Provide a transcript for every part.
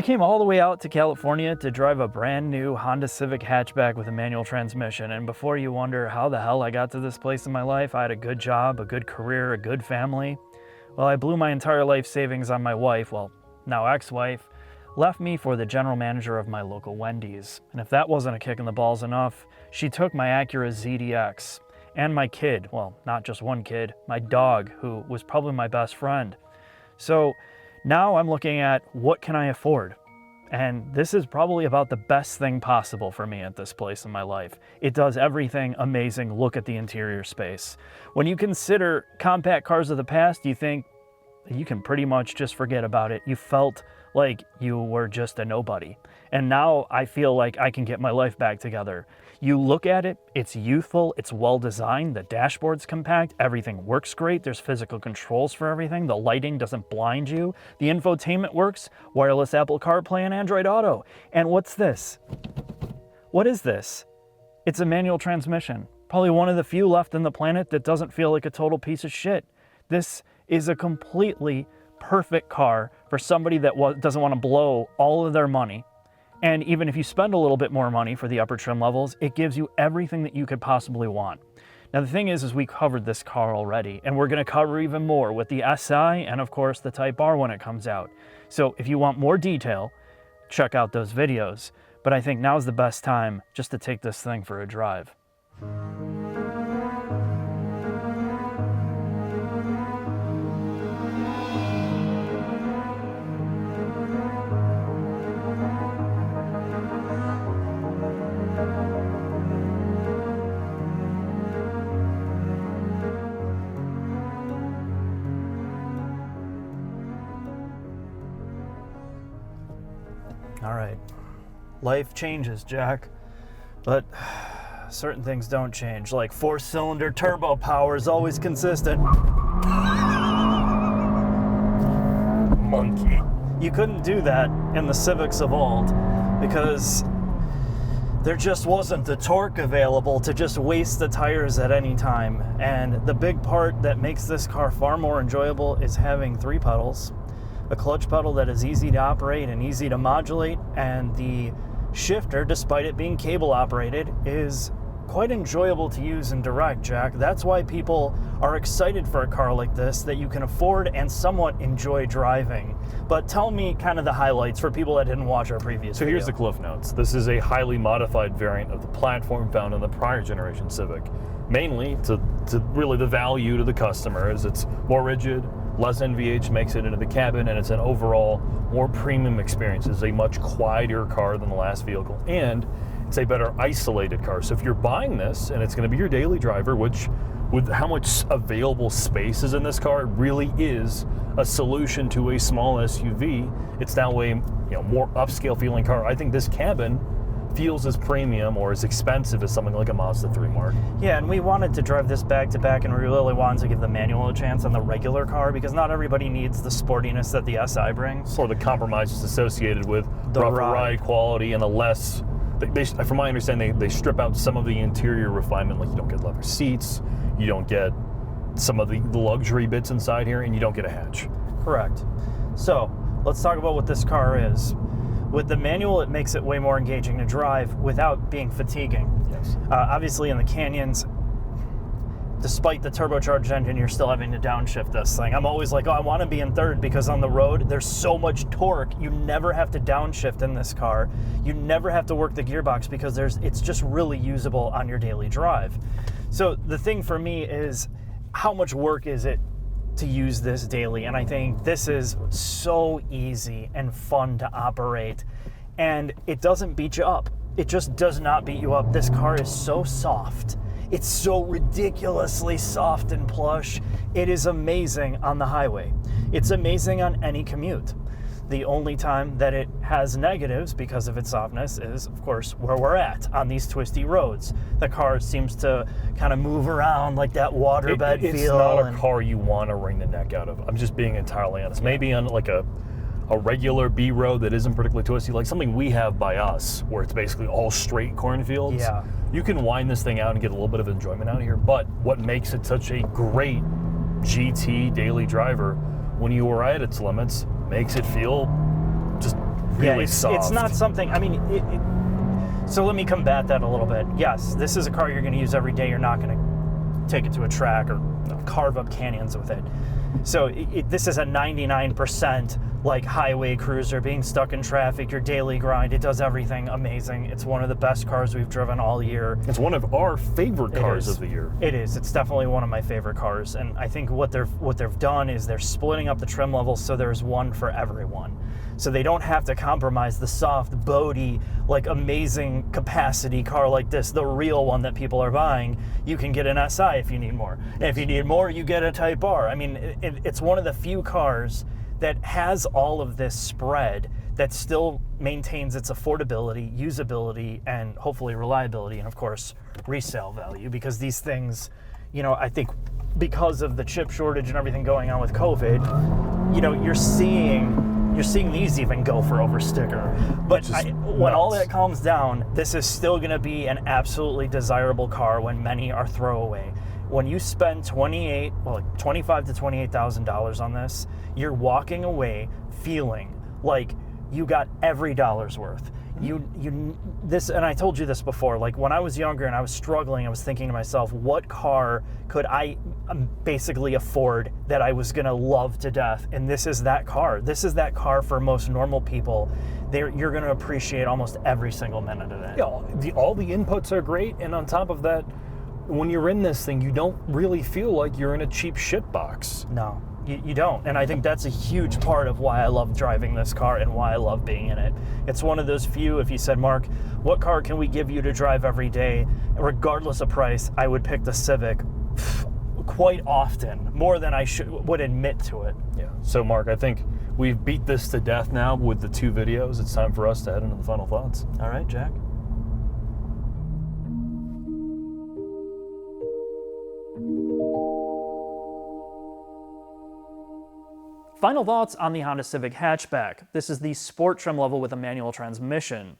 I came all the way out to California to drive a brand new Honda Civic hatchback with a manual transmission, and before you wonder how the hell I got to this place in my life, I had a good job, a good career, a good family. Well, I blew my entire life savings on my wife, well, now ex-wife, left me for the general manager of my local Wendy's. And if that wasn't a kick in the balls enough, she took my Acura ZDX and my kid, well, not just one kid, my dog, who was probably my best friend. So now I'm looking at what can I afford? And this is probably about the best thing possible for me at this place in my life. It does everything amazing. Look at the interior space. When you consider compact cars of the past, you think you can pretty much just forget about it. You felt like you were just a nobody. And now I feel like I can get my life back together. You look at it, it's youthful, it's well designed, the dashboard's compact, everything works great, there's physical controls for everything, the lighting doesn't blind you, the infotainment works, wireless Apple CarPlay and Android Auto. And what's this? What is this? It's a manual transmission. Probably one of the few left on the planet that doesn't feel like a total piece of shit. This is a completely perfect car for somebody that doesn't want to blow all of their money. And even if you spend a little bit more money for the upper trim levels, it gives you everything that you could possibly want. Now the thing is we covered this car already, and we're going to cover even more with the SI and of course the Type R when it comes out. So if you want more detail, check out those videos. But I think now's the best time just to take this thing for a drive. All right, life changes, Jack, but certain things don't change, like 4-cylinder turbo power is always consistent. Monkey. You couldn't do that in the Civics of old because there just wasn't the torque available to just waste the tires at any time. And the big part that makes this car far more enjoyable is having 3 pedals. A clutch pedal that is easy to operate and easy to modulate, and the shifter, despite it being cable operated, is quite enjoyable to use and direct, Jack. That's why people are excited for a car like this that you can afford and somewhat enjoy driving. But tell me kind of the highlights for people that didn't watch our previous video. Here's the cliff notes. This is a highly modified variant of the platform found in the prior generation Civic. Mainly to really the value to the customer is it's more rigid, less NVH makes it into the cabin, and it's an overall more premium experience. It's a much quieter car than the last vehicle, and it's a better isolated car. So if you're buying this and it's going to be your daily driver, which with how much available space is in this car, it really is a solution to a small SUV. It's now a more upscale feeling car. I think this cabin feels as premium or as expensive as something like a Mazda 3, Mark. Yeah, and we wanted to drive this back to back, and we really wanted to give the manual a chance on the regular car because not everybody needs the sportiness that the SI brings. Or the compromises associated with the rougher ride quality and the less, from my understanding, they strip out some of the interior refinement, like you don't get leather seats, you don't get some of the luxury bits inside here, and you don't get a hatch. Correct. So, let's talk about what this car is. With the manual, it makes it way more engaging to drive without being fatiguing. Yes. Obviously, in the canyons, despite the turbocharged engine, you're still having to downshift this thing. I'm always like, oh, I want to be in third because on the road, there's so much torque. You never have to downshift in this car. You never have to work the gearbox because it's just really usable on your daily drive. So the thing for me is, how much work is it to use this daily? And I think this is so easy and fun to operate, and it doesn't beat you up. It just does not beat you up. This car is so soft. It's so ridiculously soft and plush. It is amazing on the highway. It's amazing on any commute. The only time that it has negatives because of its softness is, of course, where we're at on these twisty roads. The car seems to kind of move around like that waterbed feel. It's not a car you want to wring the neck out of. I'm just being entirely honest. Maybe on like a regular B road that isn't particularly twisty, like something we have by us, where it's basically all straight cornfields. Yeah. You can wind this thing out and get a little bit of enjoyment out of here. But what makes it such a great GT daily driver when you are at its limits makes it feel just really it's, soft. It's not something, I mean, so let me combat that a little bit. Yes, this is a car you're going to use every day. You're not going to take it to a track or carve up canyons with it. So this is a 99% like highway cruiser, being stuck in traffic, your daily grind. It does everything amazing. It's one of the best cars we've driven all year. It's one of our favorite cars of the year. It is. It's definitely one of my favorite cars. And I think what they've done is they're splitting up the trim levels so there's one for everyone. So they don't have to compromise the soft, boaty, like amazing capacity car like this, the real one that people are buying. You can get an SI if you need more. And if you need more, you get a Type R. I mean, it's one of the few cars that has all of this spread that still maintains its affordability, usability, and hopefully reliability, and of course, resale value. Because these things, you know, I think because of the chip shortage and everything going on with COVID, you know, you're seeing these even go for over sticker. But when all that calms down, this is still going to be an absolutely desirable car when many are throwaway. When you spend $25,000 to $28,000 on this, you're walking away feeling like you got every dollar's worth. This, and I told you this before, like when I was younger and I was struggling, I was thinking to myself, what car could I basically afford that I was gonna love to death? And this is that car. This is that car for most normal people. You're gonna appreciate almost every single minute of it. Yeah, all the inputs are great, and on top of that, when you're in this thing, you don't really feel like you're in a cheap shit box. No. You don't, and I think that's a huge part of why I love driving this car and why I love being in it. It's one of those few, if you said, Mark, what car can we give you to drive every day, regardless of price, I would pick the Civic quite often, more than I would admit to it. Yeah, so Mark, I think we've beat this to death now with the 2 videos. It's time for us to head into the final thoughts. All right, Jack. Final thoughts on the Honda Civic Hatchback. This is the sport trim level with a manual transmission.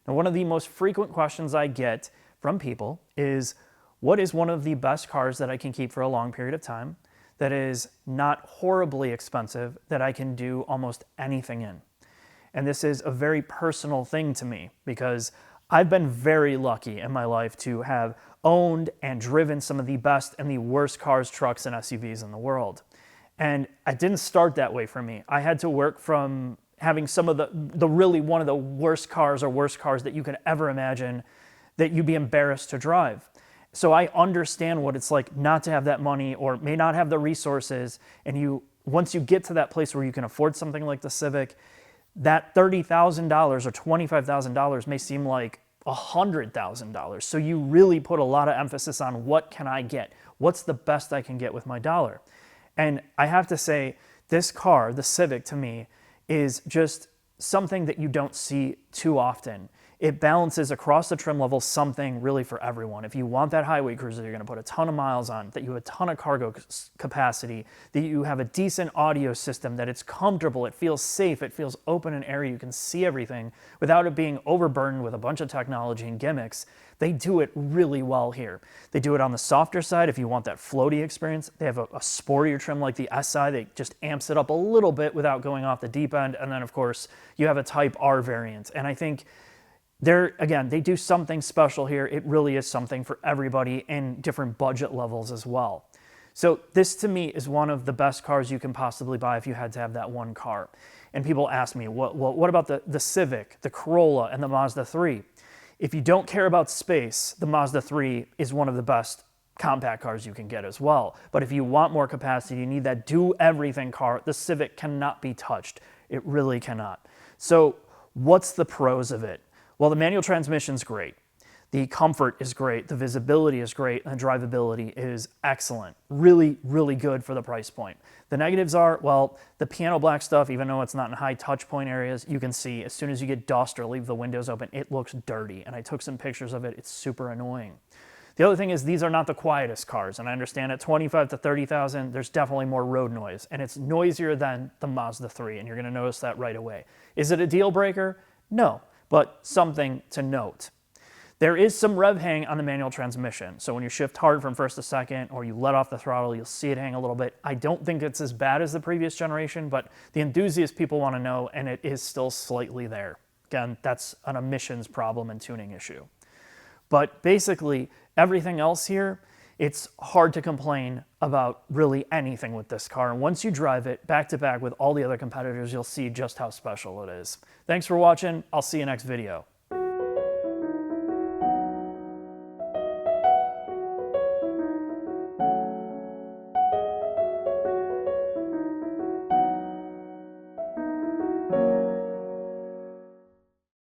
Now, one of the most frequent questions I get from people is, what is one of the best cars that I can keep for a long period of time, that is not horribly expensive, that I can do almost anything in? And this is a very personal thing to me because I've been very lucky in my life to have owned and driven some of the best and the worst cars, trucks, and SUVs in the world. And it didn't start that way for me. I had to work from having some of the really one of the worst cars that you could ever imagine that you'd be embarrassed to drive. So I understand what it's like not to have that money or may not have the resources. And once you get to that place where you can afford something like the Civic, that $30,000 or $25,000 may seem like $100,000. So you really put a lot of emphasis on what can I get? What's the best I can get with my dollar? And I have to say, this car, the Civic, to me, is just something that you don't see too often. It balances across the trim level something really for everyone. If you want that highway cruiser, you're going to put a ton of miles on, that you have a ton of cargo capacity, that you have a decent audio system, that it's comfortable, it feels safe, it feels open and airy, you can see everything without it being overburdened with a bunch of technology and gimmicks. They do it really well here. They do it on the softer side if you want that floaty experience. They have a sportier trim like the SI that just amps it up a little bit without going off the deep end. And then, of course, you have a Type R variant. And I think they do something special here. It really is something for everybody in different budget levels as well. So this, to me, is one of the best cars you can possibly buy if you had to have that one car. And people ask me, what about the Civic, the Corolla, and the Mazda 3? If you don't care about space, the Mazda 3 is one of the best compact cars you can get as well. But if you want more capacity, you need that do-everything car, the Civic cannot be touched. It really cannot. So what's the pros of it? Well, the manual transmission's great. The comfort is great. The visibility is great. And the drivability is excellent. Really, really good for the price point. The negatives are, well, the piano black stuff, even though it's not in high touch point areas, you can see as soon as you get dust or leave the windows open, it looks dirty. And I took some pictures of it. It's super annoying. The other thing is these are not the quietest cars. And I understand at 25 to 30,000, there's definitely more road noise. And it's noisier than the Mazda 3. And you're going to notice that right away. Is it a deal breaker? No, but something to note. There is some rev hang on the manual transmission. So when you shift hard from first to second or you let off the throttle, you'll see it hang a little bit. I don't think it's as bad as the previous generation, but the enthusiast people want to know, and it is still slightly there. Again, that's an emissions problem and tuning issue. But basically, everything else here, it's hard to complain about really anything with this car. And once you drive it back to back with all the other competitors, you'll see just how special it is. Thanks for watching. I'll see you next video.